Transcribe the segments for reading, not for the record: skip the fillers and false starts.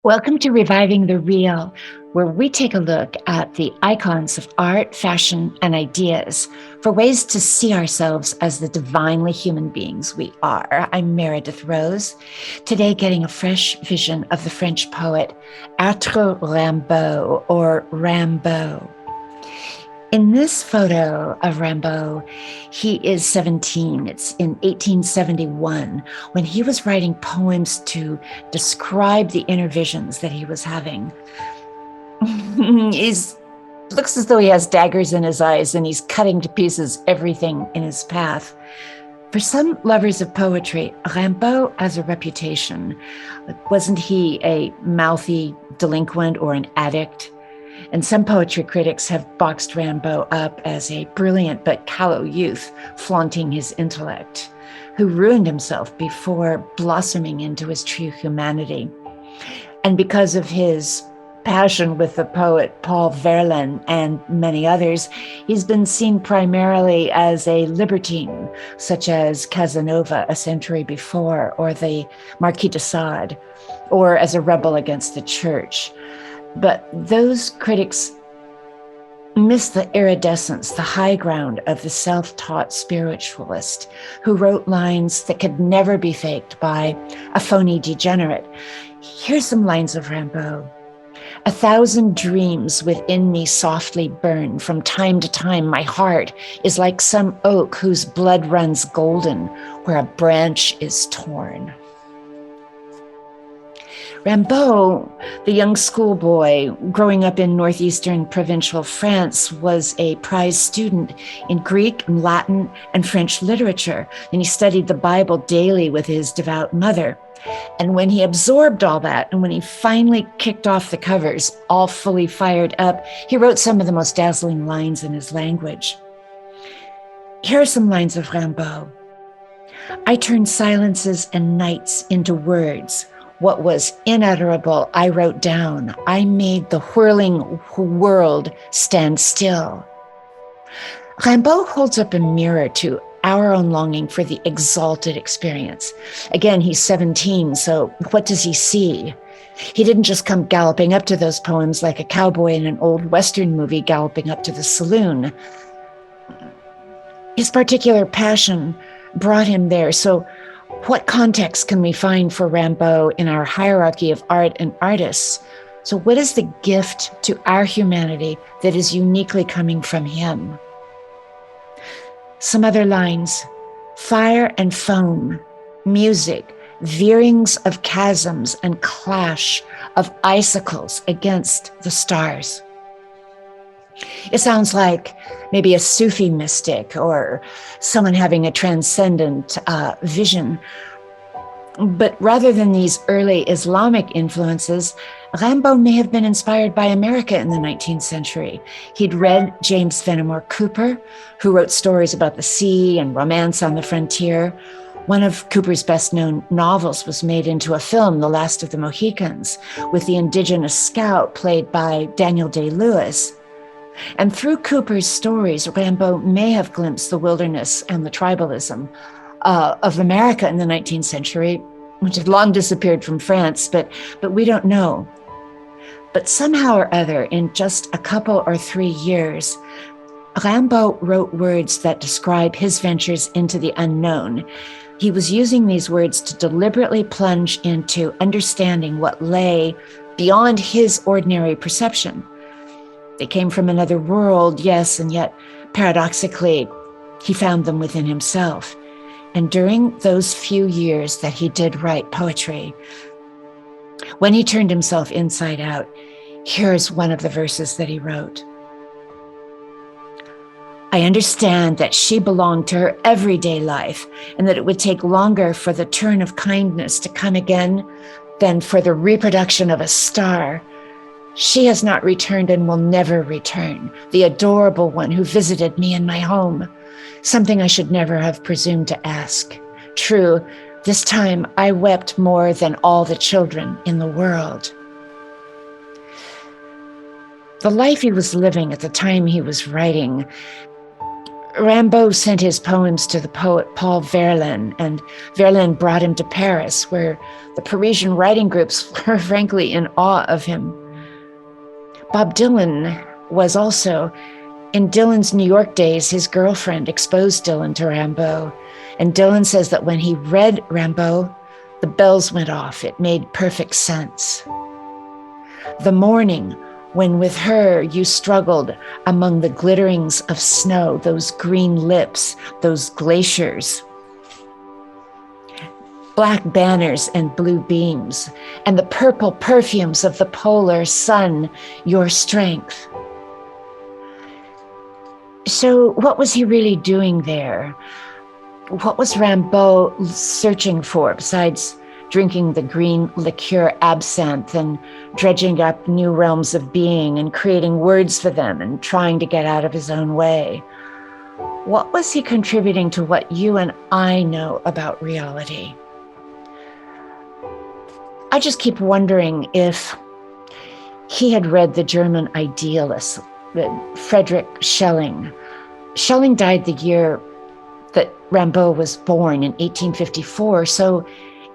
Welcome to Reviving the Real, where we take a look at the icons of art, fashion, and ideas for ways to see ourselves as the divinely human beings we are. I'm Meredith Rose, today getting a fresh vision of the French poet Arthur Rimbaud, or Rimbaud. In this photo of Rimbaud, he is 17. It's in 1871 when he was writing poems to describe the inner visions that he was having. He looks as though he has daggers in his eyes and he's cutting to pieces everything in his path. For some lovers of poetry, Rimbaud has a reputation. Wasn't he a mouthy delinquent or an addict? And some poetry critics have boxed Rimbaud up as a brilliant but callow youth flaunting his intellect, who ruined himself before blossoming into his true humanity. And because of his passion with the poet Paul Verlaine and many others, he's been seen primarily as a libertine, such as Casanova a century before, or the Marquis de Sade, or as a rebel against the church. But those critics miss the iridescence, the high ground of the self-taught spiritualist who wrote lines that could never be faked by a phony degenerate. Here's some lines of Rimbaud. 1,000 dreams within me softly burn. From time to time, my heart is like some oak whose blood runs golden where a branch is torn. Rimbaud, the young schoolboy growing up in northeastern provincial France, was a prize student in Greek and Latin and French literature, and he studied the Bible daily with his devout mother. And when he absorbed all that, and when he finally kicked off the covers, all fully fired up, he wrote some of the most dazzling lines in his language. Here are some lines of Rimbaud. I turned silences and nights into words. What was inutterable, I wrote down. I made the whirling world stand still. Rimbaud holds up a mirror to our own longing for the exalted experience. Again, he's 17, so what does he see? He didn't just come galloping up to those poems like a cowboy in an old Western movie galloping up to the saloon. His particular passion brought him there, so what context can we find for Rimbaud in our hierarchy of art and artists? So what is the gift to our humanity that is uniquely coming from him? Some other lines. Fire and foam, music, veerings of chasms and clash of icicles against the stars. It sounds like maybe a Sufi mystic or someone having a transcendent vision. But rather than these early Islamic influences, Rimbaud may have been inspired by America in the 19th century. He'd read James Fenimore Cooper, who wrote stories about the sea and romance on the frontier. One of Cooper's best-known novels was made into a film, The Last of the Mohicans, with the indigenous scout played by Daniel Day-Lewis. And through Cooper's stories, Rimbaud may have glimpsed the wilderness and the tribalism of America in the 19th century, which had long disappeared from France, but we don't know. But somehow or other, in just a couple or 3 years, Rimbaud wrote words that describe his ventures into the unknown. He was using these words to deliberately plunge into understanding what lay beyond his ordinary perception. They came from another world, yes, and yet, paradoxically, he found them within himself. And during those few years that he did write poetry, when he turned himself inside out, here's one of the verses that he wrote. I understand that she belonged to her everyday life and that it would take longer for the turn of kindness to come again than for the reproduction of a star. She has not returned and will never return, the adorable one who visited me in my home, something I should never have presumed to ask. True, this time I wept more than all the children in the world. The life he was living at the time he was writing Rimbaud sent his poems to the poet Paul Verlaine, and Verlaine brought him to Paris, where the Parisian writing groups were frankly in awe of him. Bob Dylan was also, in Dylan's New York days, his girlfriend exposed Dylan to Rimbaud, and Dylan says that when he read Rimbaud, the bells went off. It made perfect sense. The morning when with her you struggled among the glitterings of snow, those green lips, those glaciers, black banners and blue beams, and the purple perfumes of the polar sun, your strength. So what was he really doing there? What was Rimbaud searching for besides drinking the green liqueur absinthe and dredging up new realms of being and creating words for them and trying to get out of his own way? What was he contributing to what you and I know about reality? I just keep wondering if he had read the German idealist, Friedrich Schelling. Schelling died the year that Rimbaud was born in 1854, so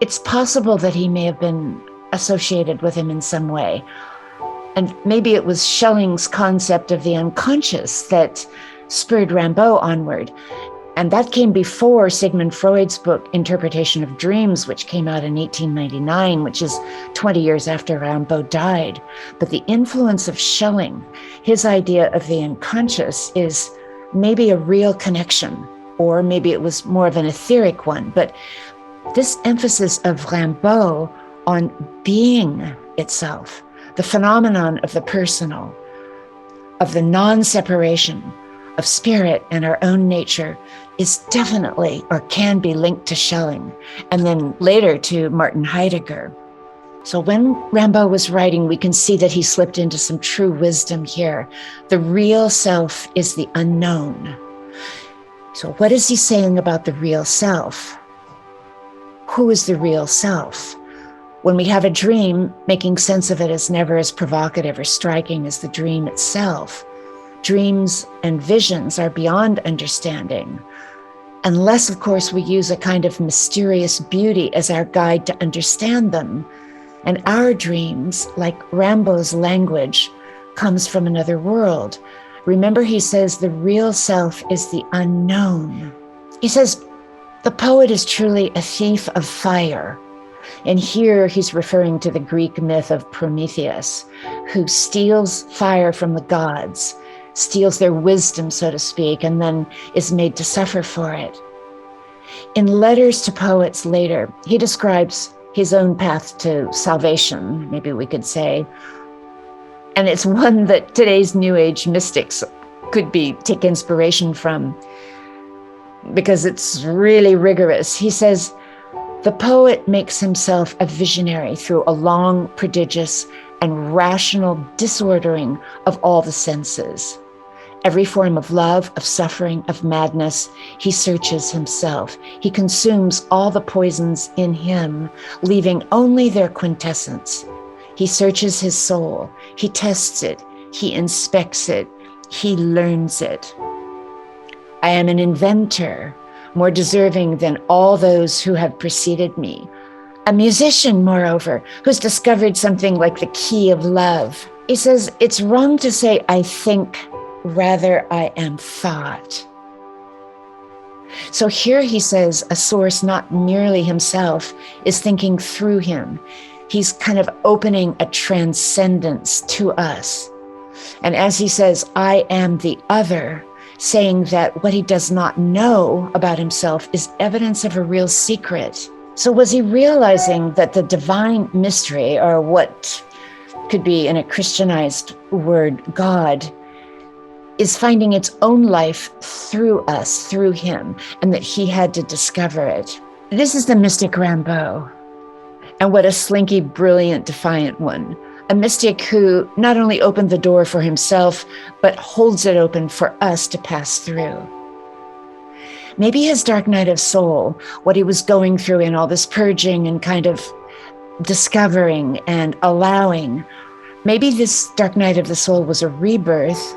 it's possible that he may have been associated with him in some way. And maybe it was Schelling's concept of the unconscious that spurred Rimbaud onward. And that came before Sigmund Freud's book, Interpretation of Dreams, which came out in 1899, which is 20 years after Rimbaud died. But the influence of Schelling, his idea of the unconscious, is maybe a real connection, or maybe it was more of an etheric one. But this emphasis of Rimbaud on being itself, the phenomenon of the personal, of the non-separation of spirit and our own nature, is definitely or can be linked to Schelling, and then later to Martin Heidegger. So when Rimbaud was writing, we can see that he slipped into some true wisdom here. The real self is the unknown. So what is he saying about the real self? Who is the real self? When we have a dream, making sense of it is never as provocative or striking as the dream itself. Dreams and visions are beyond understanding, unless, of course, we use a kind of mysterious beauty as our guide to understand them. And our dreams, like Rimbaud's language, comes from another world. Remember, he says the real self is the unknown. He says the poet is truly a thief of fire. And here he's referring to the Greek myth of Prometheus, who steals fire from the gods, steals their wisdom, so to speak, and then is made to suffer for it. In letters to poets later, he describes his own path to salvation, maybe we could say. And it's one that today's New Age mystics could take inspiration from, because it's really rigorous. He says, the poet makes himself a visionary through a long, prodigious, and rational disordering of all the senses. Every form of love, of suffering, of madness, he searches himself. He consumes all the poisons in him, leaving only their quintessence. He searches his soul. He tests it. He inspects it. He learns it. I am an inventor, more deserving than all those who have preceded me. A musician, moreover, who's discovered something like the key of love. He says, it's wrong to say, I think, rather I am thought. So here he says a source, not merely himself, is thinking through him. He's kind of opening a transcendence to us. And as he says, I am the other, saying that what he does not know about himself is evidence of a real secret. So was he realizing that the divine mystery, or what could be in a Christianized word, God, is finding its own life through us, through him, and that he had to discover it? This is the mystic Rimbaud. And what a slinky, brilliant, defiant one. A mystic who not only opened the door for himself, but holds it open for us to pass through. Maybe his dark night of soul, what he was going through in all this purging and kind of discovering and allowing, maybe this dark night of the soul was a rebirth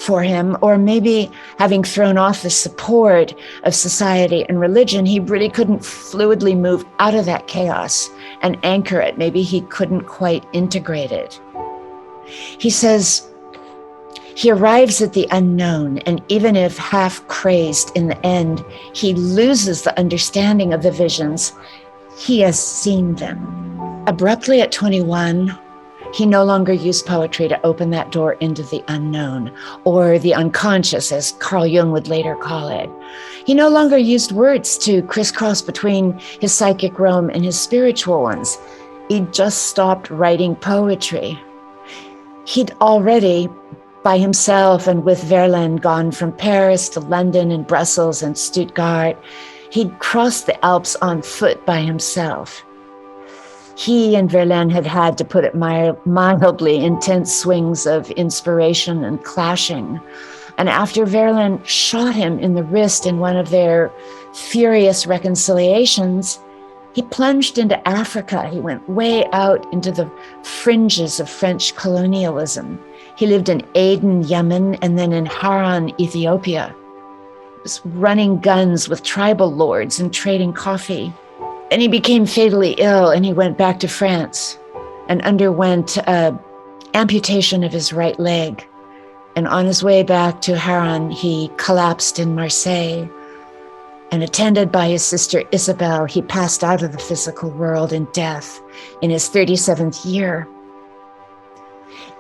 for him, or maybe having thrown off the support of society and religion, he really couldn't fluidly move out of that chaos and anchor it. Maybe he couldn't quite integrate it. He says, he arrives at the unknown, and even if half crazed in the end, he loses the understanding of the visions. He has seen them. Abruptly at 21, he no longer used poetry to open that door into the unknown, or the unconscious, as Carl Jung would later call it. He no longer used words to crisscross between his psychic realm and his spiritual ones. He just stopped writing poetry. He'd already, by himself and with Verlaine, gone from Paris to London and Brussels and Stuttgart. He'd crossed the Alps on foot by himself. He and Verlaine had had, to put it mildly, intense swings of inspiration and clashing. And after Verlaine shot him in the wrist in one of their furious reconciliations, he plunged into Africa. He went way out into the fringes of French colonialism. He lived in Aden, Yemen, and then in Haran, Ethiopia. He was running guns with tribal lords and trading coffee. And he became fatally ill, and he went back to France and underwent amputation of his right leg. And on his way back to Haran, he collapsed in Marseille. And attended by his sister Isabel, he passed out of the physical world in death in his 37th year.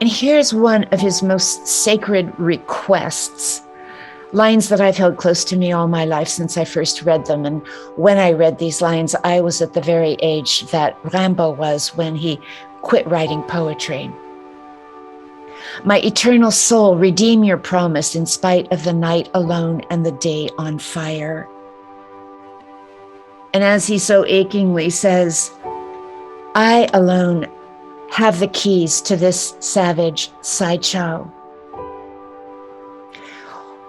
And here's one of his most sacred requests, lines that I've held close to me all my life since I first read them. And when I read these lines, I was at the very age that Rimbaud was when he quit writing poetry. My eternal soul, redeem your promise in spite of the night alone and the day on fire. And as he so achingly says, I alone have the keys to this savage sideshow.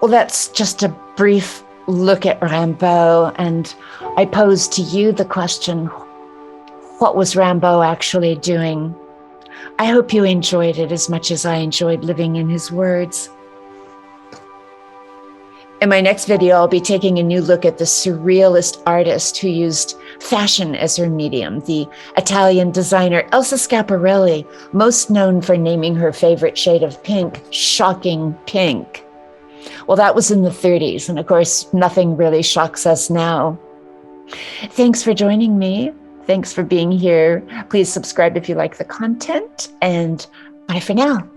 Well, that's just a brief look at Rimbaud, and I pose to you the question, what was Rimbaud actually doing? I hope you enjoyed it as much as I enjoyed living in his words. In my next video, I'll be taking a new look at the surrealist artist who used fashion as her medium, the Italian designer Elsa Schiaparelli, most known for naming her favorite shade of pink, shocking pink. Well, that was in the 30s, and of course, nothing really shocks us now. Thanks for joining me. Thanks for being here. Please subscribe if you like the content, and bye for now.